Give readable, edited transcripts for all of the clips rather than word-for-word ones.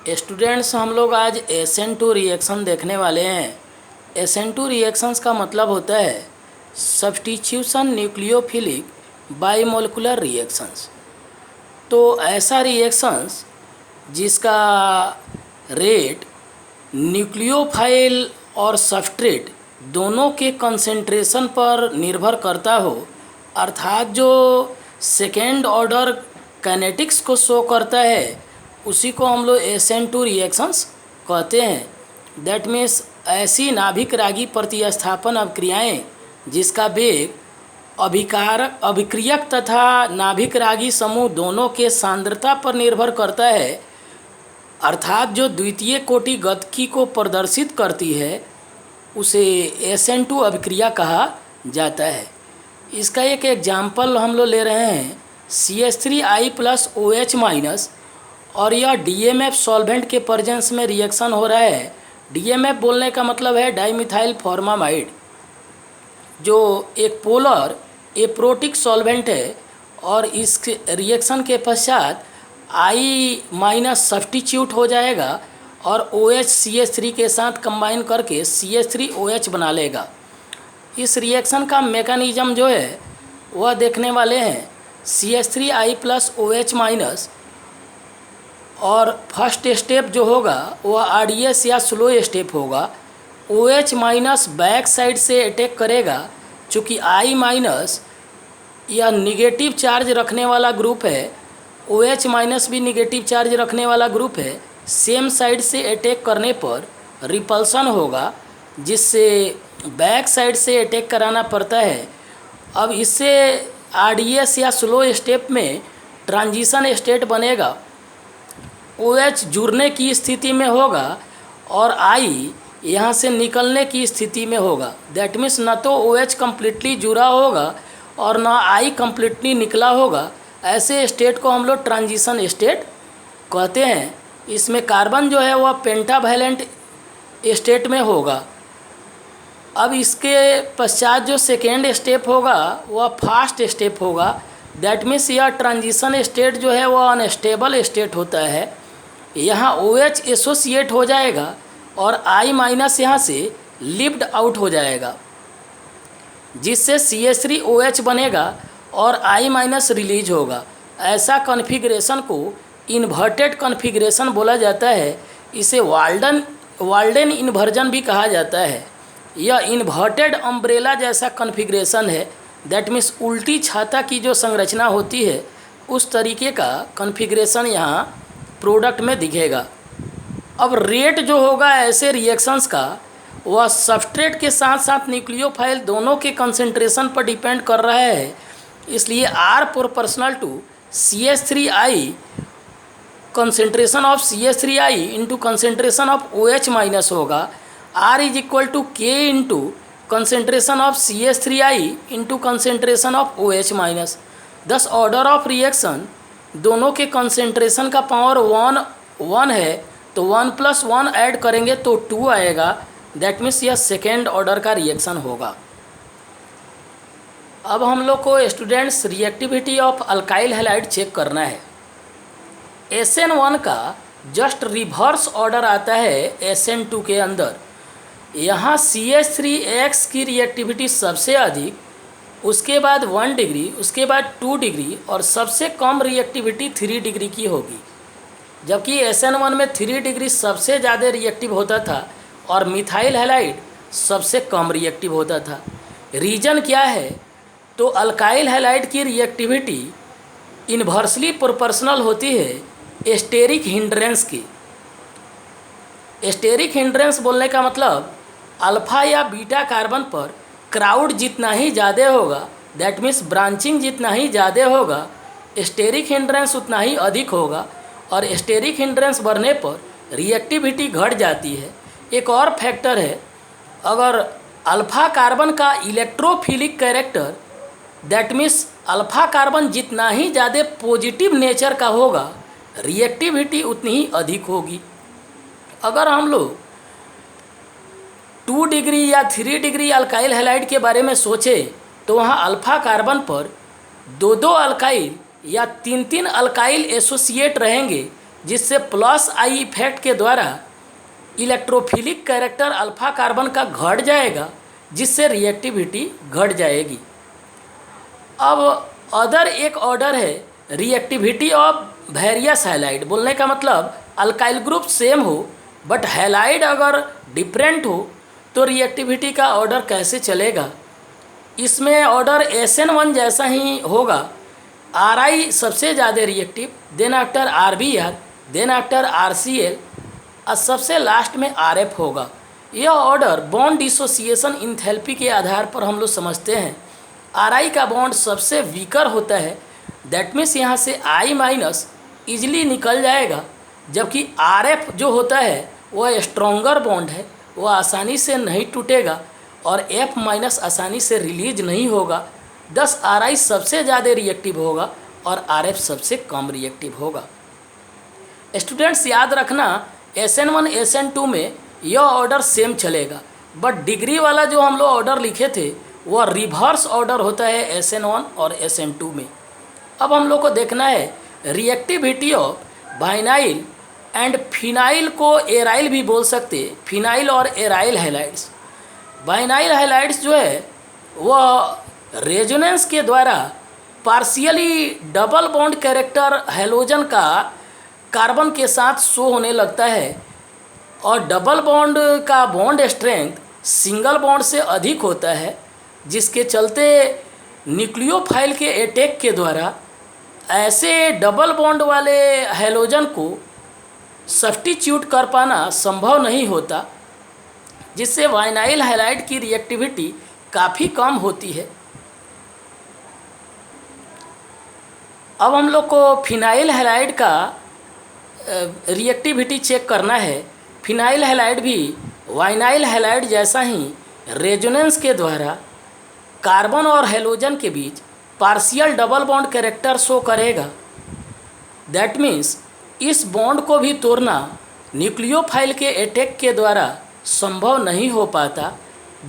Students, हम लोग आज SN2 रिएक्शन देखने वाले हैं। SN2 रिएक्शंस का मतलब होता है सब्स्टिट्यूशन न्यूक्लियोफिलिक बाईमोलिकुलर रिएक्शंस। तो ऐसा रिएक्शंस जिसका रेट न्यूक्लियोफाइल और सबस्ट्रेट दोनों के कंसंट्रेशन पर निर्भर करता हो, अर्थात जो सेकेंड ऑर्डर काइनेटिक्स को शो करता है उसी को हम लोग SN2 रिएक्शंस कहते हैं। दैट मीन्स ऐसी नाभिक रागी प्रतिस्थापन अभिक्रियाएं जिसका वेग अभिक्रियक तथा नाभिक रागी समूह दोनों के सांद्रता पर निर्भर करता है, अर्थात जो द्वितीय कोटि गतिकी को प्रदर्शित करती है उसे SN2 अभिक्रिया कहा जाता है। इसका एक एग्जाम्पल हम लोग ले रहे हैं CH3I + OH-, और यह DMF सॉल्वेंट के प्रेजेंस में रिएक्शन हो रहा है। DMF बोलने का मतलब है डाइमिथाइल फॉर्मामाइड, जो एक पोलर एप्रोटिक सॉल्वेंट है, और इस रिएक्शन के पश्चात I- सब्स्टिट्यूट हो जाएगा और OH CH3 के साथ कंबाइन करके CH3OH बना लेगा। इस रिएक्शन का मेकानिज़म जो है वह देखने वाले हैं। CH3I + OH-, और फर्स्ट स्टेप जो होगा वह RDS या स्लो स्टेप होगा। OH- बैक साइड से अटैक करेगा, चूँकि I- यह निगेटिव चार्ज रखने वाला ग्रुप है, OH- भी निगेटिव चार्ज रखने वाला ग्रुप है। सेम साइड से अटैक करने पर रिपल्सन होगा, जिससे बैक साइड से अटैक कराना पड़ता है। अब इससे RDS या स्लो स्टेप में ट्रांजिशन स्टेट बनेगा। OH जुड़ने की स्थिति में होगा और I यहाँ से निकलने की स्थिति में होगा। दैट मीन्स न तो OH कम्प्लीटली जुड़ा होगा और ना I कम्प्लीटली निकला होगा। ऐसे स्टेट को हम लोग ट्रांजिशन स्टेट कहते हैं। इसमें कार्बन जो है वह पेंटावैलेंट स्टेट में होगा। अब इसके पश्चात जो सेकेंड स्टेप होगा वह फास्ट स्टेप होगा। दैट मीन्स यह ट्रांजिशन स्टेट जो है वह अनस्टेबल स्टेट होता है। यहाँ OH एसोसिएट हो जाएगा और I- यहाँ से लिफ्ट आउट हो जाएगा, जिससे CH3OH बनेगा और I- रिलीज होगा। ऐसा कॉन्फ़िगरेशन को इन्वर्टेड कॉन्फ़िगरेशन बोला जाता है। इसे वाल्डेन इन्वर्जन भी कहा जाता है। यह इन्वर्टेड अम्ब्रेला जैसा कॉन्फ़िगरेशन है। दैट मीन्स उल्टी छाता की जो संरचना होती है उस तरीके का कॉन्फ़िगरेशन यहाँ प्रोडक्ट में दिखेगा। अब रेट जो होगा ऐसे रिएक्शंस का वह सबस्ट्रेट के साथ साथ न्यूक्लियोफाइल दोनों के कंसंट्रेशन पर डिपेंड कर रहा है। इसलिए R proportional to CH3I, concentration of CH3I into concentration of OH- होगा। R = K into concentration of CH3I into concentration of OH-। Thus order of reaction दोनों के कंसंट्रेशन का पावर 1 है, तो 1 + 1 ऐड करेंगे तो 2 आएगा। दैट मीन्स यह सेकेंड ऑर्डर का रिएक्शन होगा। अब हम लोग को students reactivity of alkyl halide check करना है। SN1 का जस्ट रिवर्स ऑर्डर आता है SN2 के अंदर। यहाँ CH3X की रिएक्टिविटी सबसे अधिक, उसके बाद 1 डिग्री, उसके बाद 2 डिग्री और सबसे कम रिएक्टिविटी 3 डिग्री की होगी। जबकि SN1 में 3 डिग्री सबसे ज़्यादा रिएक्टिव होता था और मिथाइल हैलाइड सबसे कम रिएक्टिव होता था। रीजन क्या है? तो अल्काइल हैलाइड की रिएक्टिविटी इन्वर्सली प्रोपोर्शनल होती है स्टेरिक हिंड्रेंस की। स्टेरिक हिंड्रेंस बोलने का मतलब अल्फा या बीटा कार्बन पर क्राउड जितना ही ज़्यादा होगा, दैट मीन्स ब्रांचिंग जितना ही ज़्यादा होगा, स्टेरिक हिंड्रेंस उतना ही अधिक होगा, और स्टेरिक हिंड्रेंस बढ़ने पर रिएक्टिविटी घट जाती है। एक और फैक्टर है, अगर अल्फा कार्बन का electrophilic character, that means alpha carbon जितना ही ज़्यादा पॉजिटिव नेचर का होगा, रिएक्टिविटी उतनी ही अधिक होगी। अगर हम लोग 2 डिग्री या 3 डिग्री अल्काइल हैलाइड के बारे में सोचें तो वहाँ अल्फा कार्बन पर 2 अल्काइल या 3 अल्काइल एसोसिएट रहेंगे, जिससे प्लस आई इफेक्ट के द्वारा इलेक्ट्रोफिलिक कैरेक्टर अल्फा कार्बन का घट जाएगा, जिससे रिएक्टिविटी घट जाएगी। अब अदर एक ऑर्डर है रिएक्टिविटी ऑफ वेरियस हैलाइड। बोलने का मतलब अल्काइल ग्रुप सेम हो बट हैलाइड अगर डिफरेंट हो तो रिएक्टिविटी का ऑर्डर कैसे चलेगा। इसमें ऑर्डर SN1 जैसा ही होगा। Ri सबसे ज़्यादा reactive, then after RBr, then after RCl और सबसे लास्ट में RF होगा। यह ऑर्डर बॉन्ड डिसोसिएशन इंथैल्पी के आधार पर हम लोग समझते हैं। Ri का बॉन्ड सबसे वीकर होता है, दैट मीन्स यहाँ से I- ईजिली निकल जाएगा, जबकि RF जो होता है वह स्ट्रॉन्गर बॉन्ड है, वह आसानी से नहीं टूटेगा और F- आसानी से रिलीज नहीं होगा। 10 Ri सबसे ज़्यादा रिएक्टिव होगा और RF सबसे कम रिएक्टिव होगा। स्टूडेंट्स याद रखना SN1 SN2 में यह ऑर्डर सेम चलेगा, बट डिग्री वाला जो हम लोग ऑर्डर लिखे थे वह रिवर्स ऑर्डर होता है SN1 और SN2 में। अब हम लोग को देखना है रिएक्टिविटी ऑफ वाइनाइल एंड फिनाइल को एराइल भी बोल सकते, फिनाइल और एराइल हैलाइड्स। वाइनाइल हैलाइड्स जो है वह रेजोनेंस के द्वारा partially double bond character halogen का कार्बन के साथ शो होने लगता है और डबल बॉन्ड का बॉन्ड स्ट्रेंथ सिंगल बॉन्ड से अधिक होता है, जिसके चलते न्यूक्लियोफाइल के अटैक के द्वारा ऐसे डबल बॉन्ड वाले हैलोजन को सब्स्टिट्यूट कर पाना संभव नहीं होता, जिससे वाइनाइल हैलाइड की रिएक्टिविटी काफ़ी कम होती है। अब हम लोग को फिनाइल हैलाइड का रिएक्टिविटी चेक करना है। फिनाइल हैलाइड भी वाइनाइल हैलाइड जैसा ही रेजोनेंस के द्वारा कार्बन और हैलोजन के बीच partial double bond character show करेगा। दैट मीन्स इस बॉन्ड को भी तोड़ना न्यूक्लियोफाइल के अटैक के द्वारा संभव नहीं हो पाता।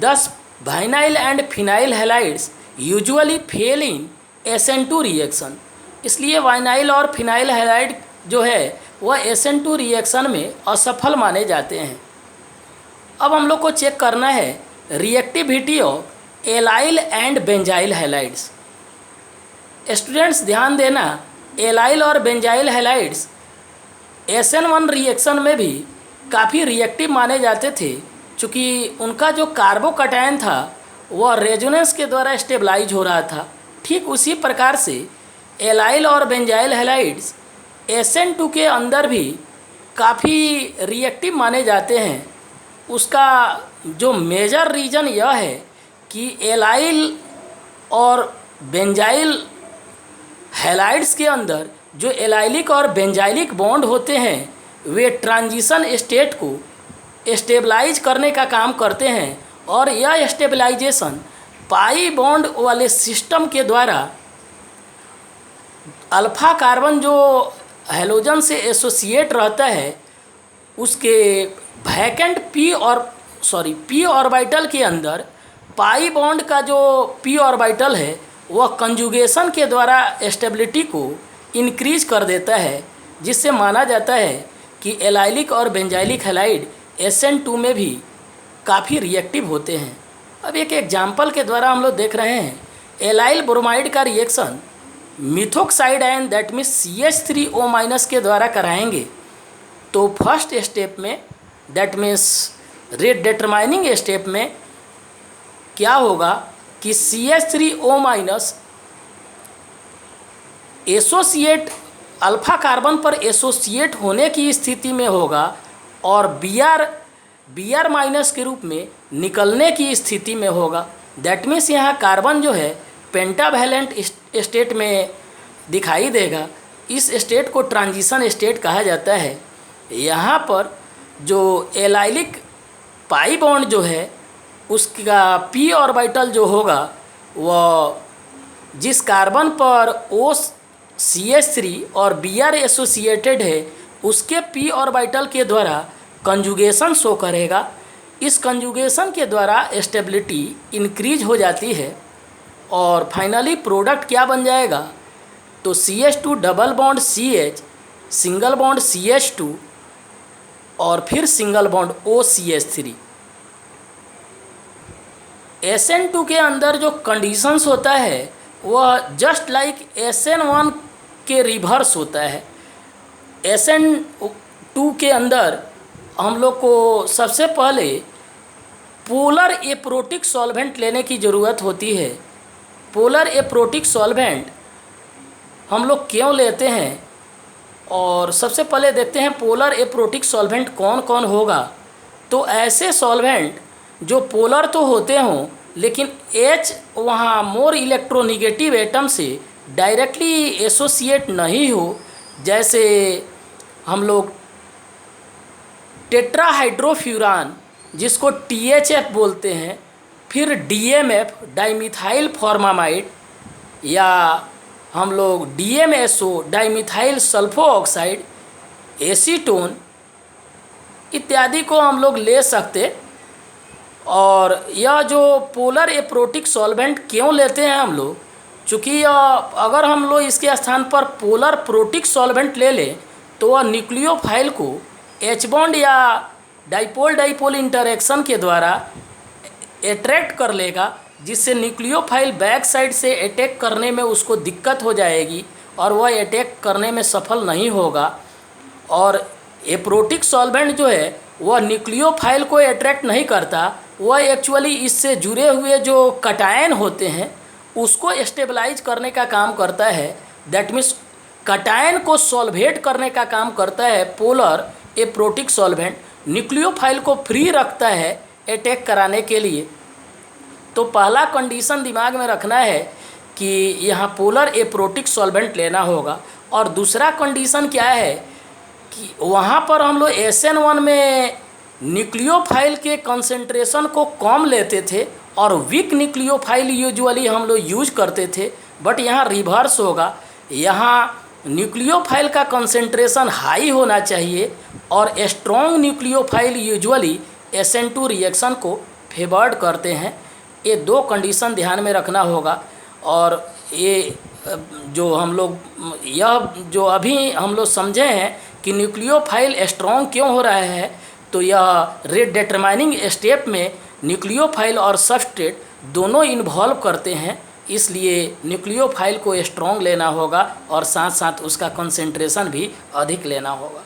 10 वाइनाइल and phenyl halides usually fail in SN2 reaction. इसलिए वाइनाइल और फिनाइल हैलाइड जो है वह SN2 रिएक्शन में असफल माने जाते हैं। अब हम लोग को चेक करना है reactivity of allyl and benzyl halides. Students ध्यान देना, एलाइल और बेंजाइल हैलाइड्स SN1 रिएक्शन में भी काफ़ी रिएक्टिव माने जाते थे, चूँकि उनका जो कार्बोकैटायन था वह रेजोनेंस के द्वारा स्टेबलाइज हो रहा था। ठीक उसी प्रकार से एलाइल और बेंजाइल हैलाइड्स SN2 के अंदर भी काफ़ी रिएक्टिव माने जाते हैं। उसका जो मेजर रीज़न यह है कि एलाइल और बेंजाइल हैलाइड्स के अंदर जो एलाइलिक और बेंजाइलिक बॉन्ड होते हैं वे ट्रांजिशन स्टेट को स्टेबलाइज करने का काम करते हैं और यह स्टेबलाइजेशन पाई बॉन्ड वाले सिस्टम के द्वारा अल्फा कार्बन जो हैलोजन से एसोसिएट रहता है उसके वैकेंट p ऑर्बिटल के अंदर पाई बॉन्ड का जो p ऑर्बिटल है वह कंजुगेशन के द्वारा स्टेबिलिटी को इंक्रीज कर देता है, जिससे माना जाता है कि एलाइलिक और बेंजाइलिक हैलाइड SN2 में भी काफ़ी रिएक्टिव होते हैं। अब एक एग्जाम्पल के द्वारा हम लोग देख रहे हैं एलाइल ब्रोमाइड का reaction methoxide ion that means CH3O- के द्वारा कराएंगे। तो फर्स्ट स्टेप में that means rate determining step में क्या होगा कि CH3O- एसोसिएट अल्फा कार्बन पर एसोसिएट होने की स्थिति में होगा और Br- के रूप में निकलने की स्थिति में होगा। दैट मीन्स यहाँ कार्बन जो है पेंटावैलेंट स्टेट में दिखाई देगा। इस स्टेट को ट्रांजिशन स्टेट कहा जाता है। यहाँ पर जो एलाइलिक पाई बॉन्ड जो है उसका p ऑर्बिटल जो होगा वह जिस कार्बन पर OCH3 और Br एसोसिएटेड है उसके p ऑर्बिटल के द्वारा कंजुगेशन शो करेगा। इस कंजुगेशन के द्वारा स्टेबिलिटी इंक्रीज हो जाती है और फाइनली प्रोडक्ट क्या बन जाएगा तो CH2 double bond CH single bond CH2 और फिर सिंगल बॉन्ड OCH3। SN2 के अंदर जो कंडीशंस होता है वह जस्ट लाइक SN1 के रिवर्स होता है। SN2 के अंदर हम लोग को सबसे पहले पोलर एप्रोटिक सॉल्वेंट लेने की ज़रूरत होती है। पोलर एप्रोटिक सॉल्वेंट हम लोग क्यों लेते हैं, और सबसे पहले देखते हैं पोलर एप्रोटिक सॉल्वेंट कौन कौन होगा। तो ऐसे सॉल्वेंट जो पोलर तो होते हों लेकिन H वहाँ मोर इलेक्ट्रोनिगेटिव एटम से डायरेक्टली एसोसिएट नहीं हो, जैसे हम लोग टेट्राहाइड्रोफ्यूरान जिसको THF बोलते हैं, फिर DMF डाइमिथाइल फॉर्मामाइड, या हम लोग DMSO dimethyl sulpho oxide, acetone इत्यादि को हम लोग ले सकते। और यह जो पोलर एप्रोटिक सॉल्वेंट क्यों लेते हैं हम लोग, चूँकि अगर हम लोग इसके स्थान पर पोलर प्रोटिक सॉल्वेंट ले लें तो वह न्यूक्लियोफाइल को H बॉन्ड या डाइपोल डाइपोल इंटरेक्शन के द्वारा अट्रैक्ट कर लेगा, जिससे न्यूक्लियोफाइल बैक साइड से अटैक करने में उसको दिक्कत हो जाएगी और वह अटैक करने में सफल नहीं होगा। और एप्रोटिक सॉल्वेंट जो है वह न्यूक्लियोफाइल को अट्रैक्ट नहीं करता, वह एक्चुअली इससे जुड़े हुए जो कटायन होते हैं उसको स्टेबलाइज करने का काम करता है। दैट मीन्स कटायन को सॉल्वेट करने का काम करता है पोलर एप्रोटिक सॉल्वेंट, न्यूक्लियोफाइल को फ्री रखता है अटैक कराने के लिए। तो पहला कंडीशन दिमाग में रखना है कि यहाँ पोलर एप्रोटिक सॉल्वेंट लेना होगा। और दूसरा कंडीशन क्या है कि वहाँ पर हम लोग SN1 में न्यूक्लियोफाइल के कंसंट्रेशन को कम लेते थे और वीक न्यूक्लियोफाइल यूजुअली हम लोग यूज करते थे, बट यहाँ रिवर्स होगा। यहाँ न्यूक्लियोफाइल का कंसंट्रेशन हाई होना चाहिए और strong nucleophile usually SN2 reaction को फेवर्ड करते हैं। ये दो कंडीशन ध्यान में रखना होगा। और ये जो हम लोग यह जो अभी हम लोग समझे हैं कि न्यूक्लियोफाइल स्ट्रॉन्ग क्यों हो रहा है, तो यह रेट डिटरमाइनिंग स्टेप में न्यूक्लियोफाइल और सबस्ट्रेट दोनों इन्वॉल्व करते हैं, इसलिए न्यूक्लियोफाइल को स्ट्रॉन्ग लेना होगा और साथ साथ उसका कंसंट्रेशन भी अधिक लेना होगा।